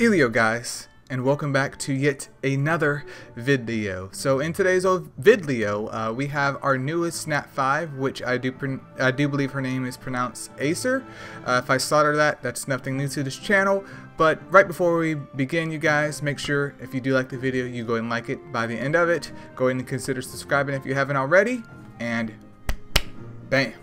Eileo guys, and welcome back to yet another video. So in today's video, we have our newest Snap 5, which I do believe her name is pronounced Aesir. If I slaughter that, that's nothing new to this channel. But right before we begin, you guys, make sure if you do like the video, you go and like it by the end of it. Go ahead and consider subscribing if you haven't already, and bam.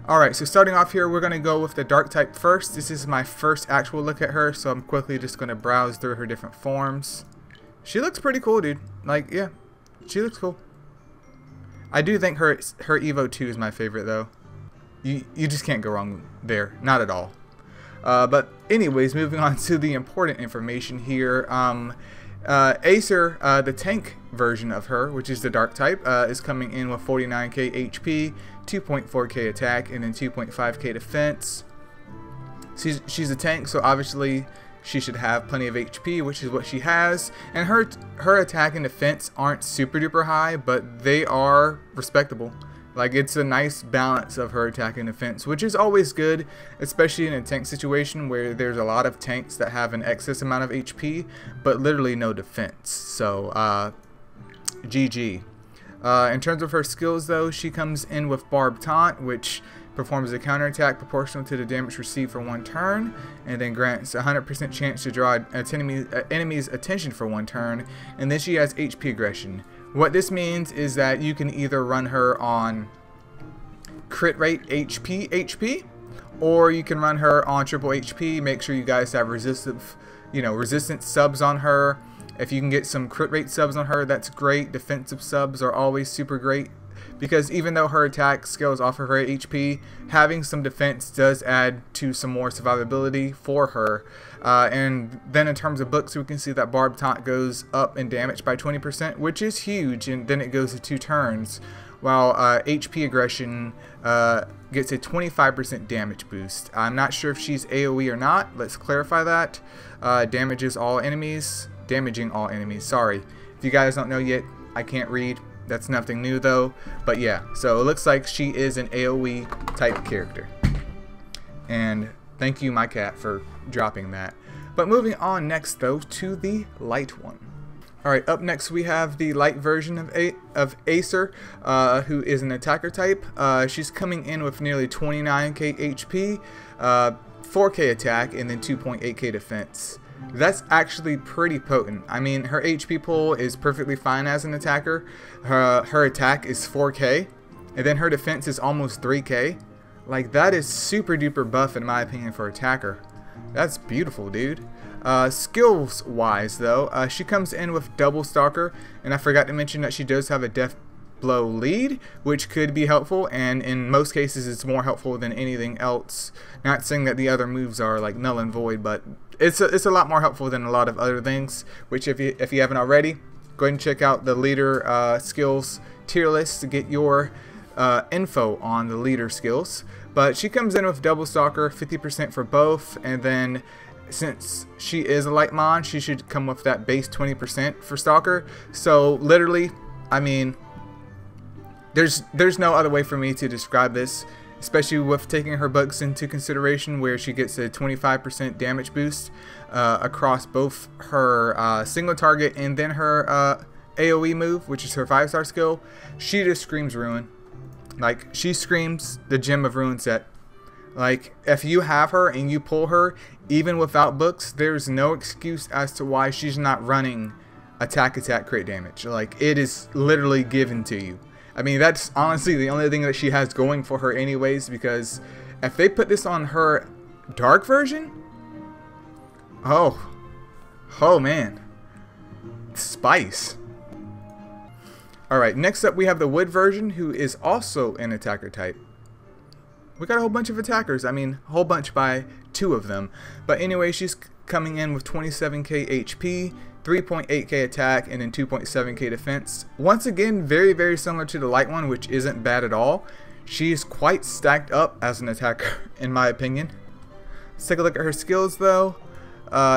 Alright, so starting off here, we're going to go with the dark type first. This is my first actual look at her, so I'm quickly just going to browse through her different forms. She looks pretty cool, dude. Like, yeah, she looks cool. I do think her Evo 2 is my favorite, though. You just can't go wrong there. Not at all. But anyways, moving on to the important information here. Aesir, the tank version of her, which is the dark type, is coming in with 49k HP, 2.4k attack, and then 2.5k defense. She's a tank, so obviously she should have plenty of HP, which is what she has. And her attack and defense aren't super duper high, but they are respectable. Like, it's a nice balance of her attack and defense, which is always good, especially in a tank situation where there's a lot of tanks that have an excess amount of HP, but literally no defense. So, GG. In terms of her skills, though, she comes in with Barb Taunt, which performs a counterattack proportional to the damage received for one turn, and then grants a 100% chance to draw an enemy's attention for one turn. And then she has HP aggression. What this means is that you can either run her on crit rate HP, or you can run her on triple HP. Make sure you guys have resistance subs on her. If you can get some crit rate subs on her, that's great. Defensive subs are always super great, because even though her attack scales off of her HP, having some defense does add to some more survivability for her. And then in terms of books, we can see that Barb Taunt goes up in damage by 20%, which is huge, and then it goes to 2 turns, while HP aggression gets a 25% damage boost. I'm not sure if she's AoE or not. Let's clarify that. Damaging all enemies, sorry. If you guys don't know yet, I can't read. That's nothing new though. But yeah, so it looks like she is an AoE type character. And thank you, my cat, for dropping that. But moving on next though to the light one. Alright, up next we have the light version of Aesir, who is an attacker type. She's coming in with nearly 29k HP, 4k attack, and then 2.8k defense. That's actually pretty potent. I mean, her HP pool is perfectly fine as an attacker. Her attack is 4k, and then her defense is almost 3k. Like, that is super duper buff in my opinion for attacker. That's beautiful, dude. Skills wise though, she comes in with double stalker, and I forgot to mention that she does have a death blow lead, which could be helpful, and in most cases it's more helpful than anything else. Not saying that the other moves are like null and void, but it's a lot more helpful than a lot of other things, which if you haven't already, go ahead and check out the leader skills tier list to get your info on the leader skills. But she comes in with double stalker, 50% for both, and then since she is a light mon, she should come with that base 20% for stalker. So literally, I mean, there's no other way for me to describe this, especially with taking her bugs into consideration, where she gets a 25% damage boost across both her single target and then her AoE move, which is her 5-star skill. She just screams ruin. Like, she screams the Gem of Ruin set. Like, if you have her and you pull her, even without books, there's no excuse as to why she's not running attack crit damage. Like, it is literally given to you. I mean, that's honestly the only thing that she has going for her anyways, because if they put this on her dark version, oh man, spice. Alright, next up we have the wood version, who is also an attacker type. We got a whole bunch of attackers. I mean, a whole bunch by 2 of them. But anyway, she's coming in with 27k HP, 3.8k attack, and then 2.7k defense. Once again, very, very similar to the light one, which isn't bad at all. She's quite stacked up as an attacker, in my opinion. Let's take a look at her skills, though.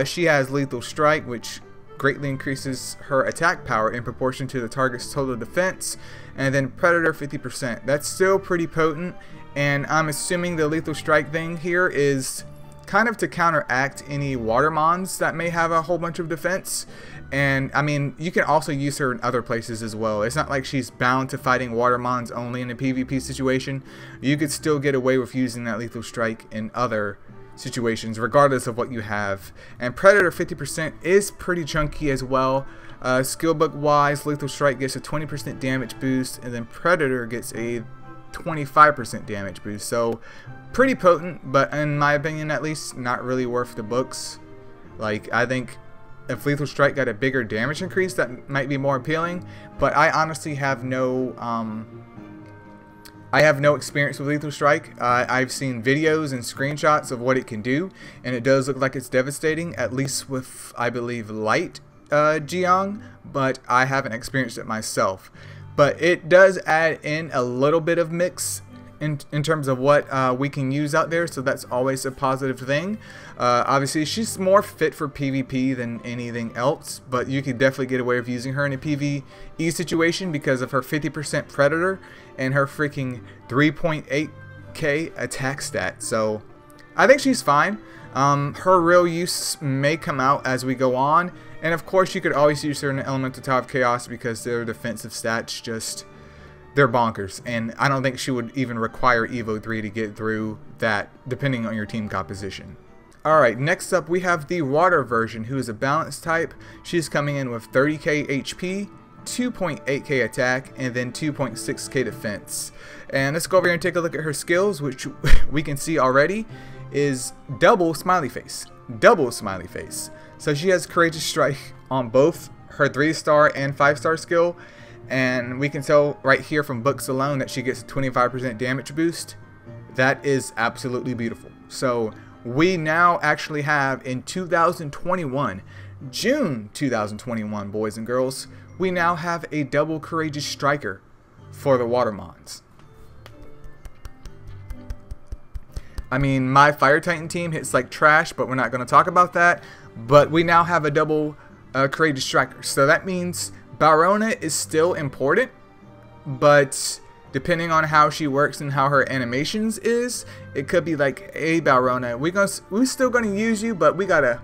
She has Lethal Strike, which greatly increases her attack power in proportion to the target's total defense, and then Predator 50%. That's still pretty potent, And I'm assuming the lethal strike thing here is kind of to counteract any water mons that may have a whole bunch of defense. And I mean, you can also use her in other places as well. It's not like she's bound to fighting water mons only in a PvP situation. You could still get away with using that lethal strike in other situations regardless of what you have. And Predator 50% is pretty chunky as well. Skill book wise, lethal strike gets a 20% damage boost, and then Predator gets a 25% damage boost. So pretty potent, but in my opinion at least, not really worth the books. Like, I think if lethal strike got a bigger damage increase, that might be more appealing, but I honestly have no experience with lethal strike. I've seen videos and screenshots of what it can do, and it does look like it's devastating, at least with, I believe, light Jiang, but I haven't experienced it myself. But it does add in a little bit of mix in terms of what we can use out there, so that's always a positive thing. Obviously, she's more fit for PvP than anything else, but you could definitely get away with using her in a PvE situation because of her 50% Predator and her freaking 3.8k attack stat. So I think she's fine. Her real use may come out as we go on, and of course you could always use her in the Elemental Tower of Chaos because their defensive stats just, they're bonkers, and I don't think she would even require Evo 3 to get through that, depending on your team composition. Alright, next up we have the Water version, who is a balanced type. She's coming in with 30k HP, 2.8k attack, and then 2.6k defense. And let's go over here and take a look at her skills, which we can see already is double smiley face. Double smiley face. So she has Courageous Strike on both her 3-star and 5-star skill. And we can tell right here from books alone that she gets a 25% damage boost. That is absolutely beautiful. So we now actually have in 2021, June 2021, boys and girls, we now have a double Courageous Striker for the Water Mons. I mean, my Fire Titan team hits like trash, but we're not going to talk about that. But we now have a double Courageous Striker. So that means Barona is still important, but depending on how she works and how her animations is, it could be like, hey Barona, we're still gonna use you, but we gotta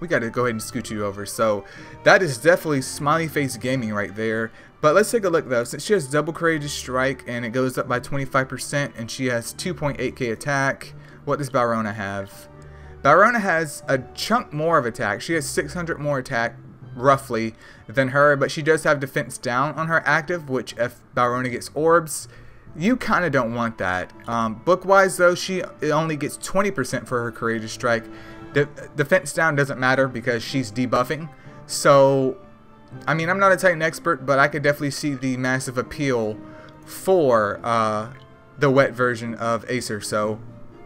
go ahead and scoot you over. So that is definitely smiley face gaming right there. But let's take a look though. Since she has double Courageous Strike and it goes up by 25%, and she has 2.8k attack, what does Barona have? Barona has a chunk more of attack. She has 600 more attack roughly than her, but she does have defense down on her active, which if Barona gets orbs, you kind of don't want that. Book wise though, she only gets 20% for her Courageous Strike. Defense down doesn't matter because she's debuffing. So I mean, I'm not a Titan expert, but I could definitely see the massive appeal for the wet version of Aesir. So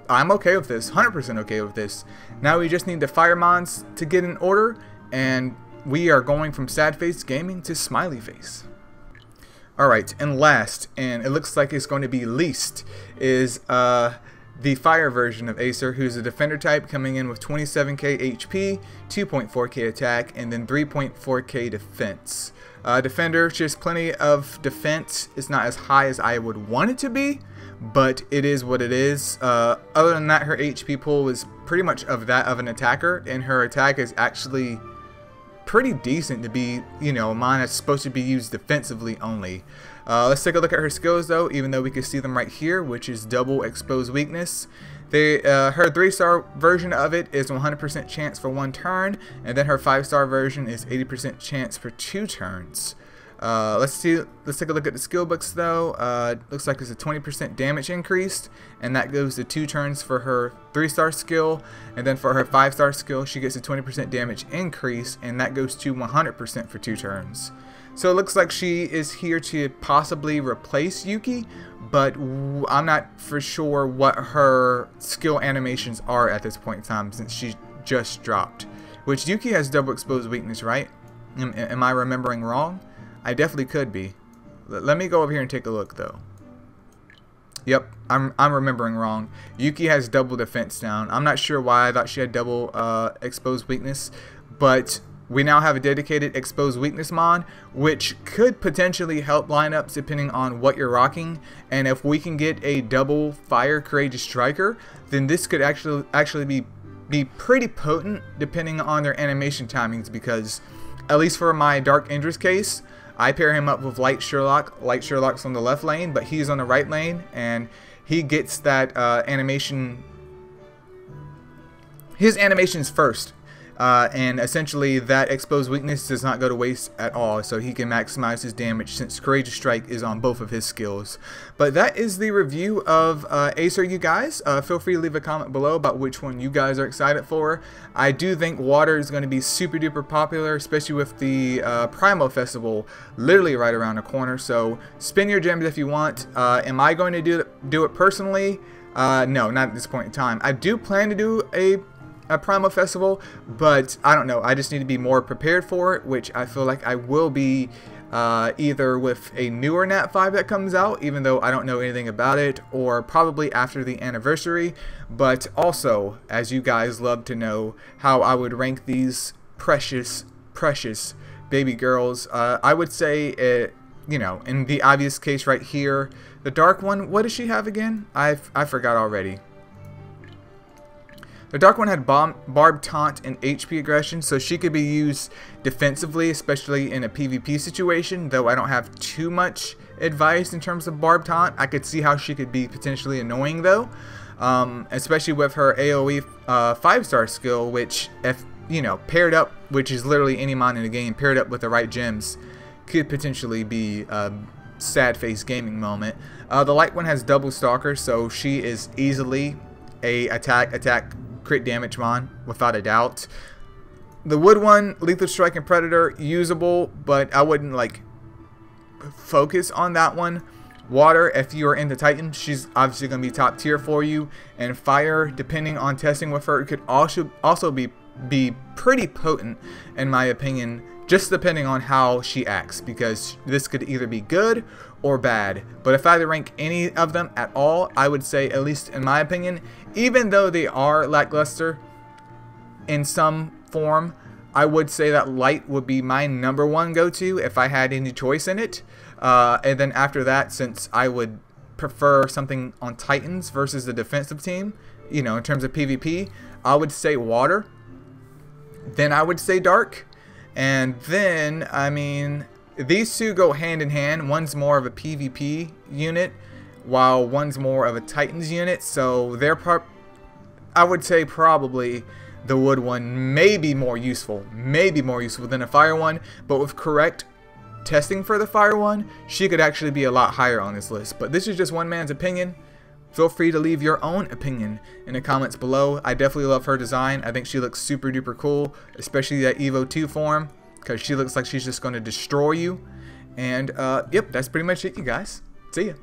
I'm okay with this, 100% okay with this. Now we just need the Fire Mons to get in order, and we are going from sad face gaming to smiley face. Alright, and last, and it looks like it's going to be least, is the Fire version of Aesir, who's a Defender type, coming in with 27k HP, 2.4k attack, and then 3.4k defense. Defender, she has plenty of defense. It's not as high as I would want it to be, but it is what it is. Other than that, her HP pool is pretty much of that of an attacker, and her attack is actually pretty decent to be, you know, mine is supposed to be used defensively only. Let's take a look at her skills though, even though we can see them right here, which is double exposed weakness. Her 3-star version of it is 100% chance for 1 turn, and then her 5-star version is 80% chance for 2 turns. Let's take a look at the skill books though. Looks like it's a 20% damage increased, and that goes to 2 turns for her 3-star skill, and then for her 5-star skill she gets a 20% damage increase, and that goes to 100% for 2 turns. So it looks like she is here to possibly replace Yuki, but I'm not for sure what her skill animations are at this point in time since she just dropped. Which Yuki has double exposed weakness, right? Am I remembering wrong? I definitely could be. Let me go over here and take a look though. Yep, I'm remembering wrong. Yuki has double defense down. I'm not sure why I thought she had double exposed weakness, but we now have a dedicated exposed weakness mod, which could potentially help lineups depending on what you're rocking. And if we can get a double fire courageous striker, then this could actually be pretty potent depending on their animation timings, because at least for my Dark Indra's case, I pair him up with Light Sherlock. Light Sherlock's on the left lane, but he's on the right lane, and he gets that animation. His animation's first. And essentially that exposed weakness does not go to waste at all, so he can maximize his damage since Courageous Strike is on both of his skills. But that is the review of Aesir, you guys. Feel free to leave a comment below about which one you guys are excited for. I do think Water is going to be super duper popular, especially with the Primo Festival literally right around the corner, so spend your gems if you want. Am I going to do it personally? No, not at this point in time. I do plan to do a Primo Festival, but I don't know, I just need to be more prepared for it, which I feel like I will be either with a newer Nat 5 that comes out, even though I don't know anything about it, or probably after the anniversary. But also, as you guys love to know how I would rank these precious baby girls, I would say you know, in the obvious case right here, the dark one, what does she have again? I forgot already. The Dark one had Barb Taunt and HP Aggression, so she could be used defensively, especially in a PvP situation, though I don't have too much advice in terms of Barb Taunt. I could see how she could be potentially annoying, though, especially with her AoE 5-star skill, which, if, you know, paired up, which is literally any mon in the game, paired up with the right gems, could potentially be a sad face gaming moment. The Light one has Double Stalker, so she is easily a attack crit damage mon, without a doubt. The Wood one, Lethal Strike and Predator, usable, but I wouldn't like focus on that one. Water, if you are into Titan, she's obviously going to be top tier for you. And Fire, depending on testing with her, could also be pretty potent in my opinion, just depending on how she acts, because this could either be good or bad. But if I had to rank any of them at all, I would say, at least in my opinion, even though they are lackluster in some form, I would say that Light would be my #1 go-to if I had any choice in it. And then after that, since I would prefer something on Titans versus the defensive team, you know, in terms of PvP, I would say Water. Then I would say Dark. And then, I mean, these two go hand in hand. One's more of a PvP unit, while one's more of a Titans unit. So they're I would say probably the Wood one may be more useful than a Fire one. But with correct testing for the Fire one, she could actually be a lot higher on this list. But this is just one man's opinion. Feel free to leave your own opinion in the comments below. I definitely love her design. I think she looks super duper cool, especially that Evo 2 form, because she looks like she's just going to destroy you. And yep, that's pretty much it, you guys. See ya.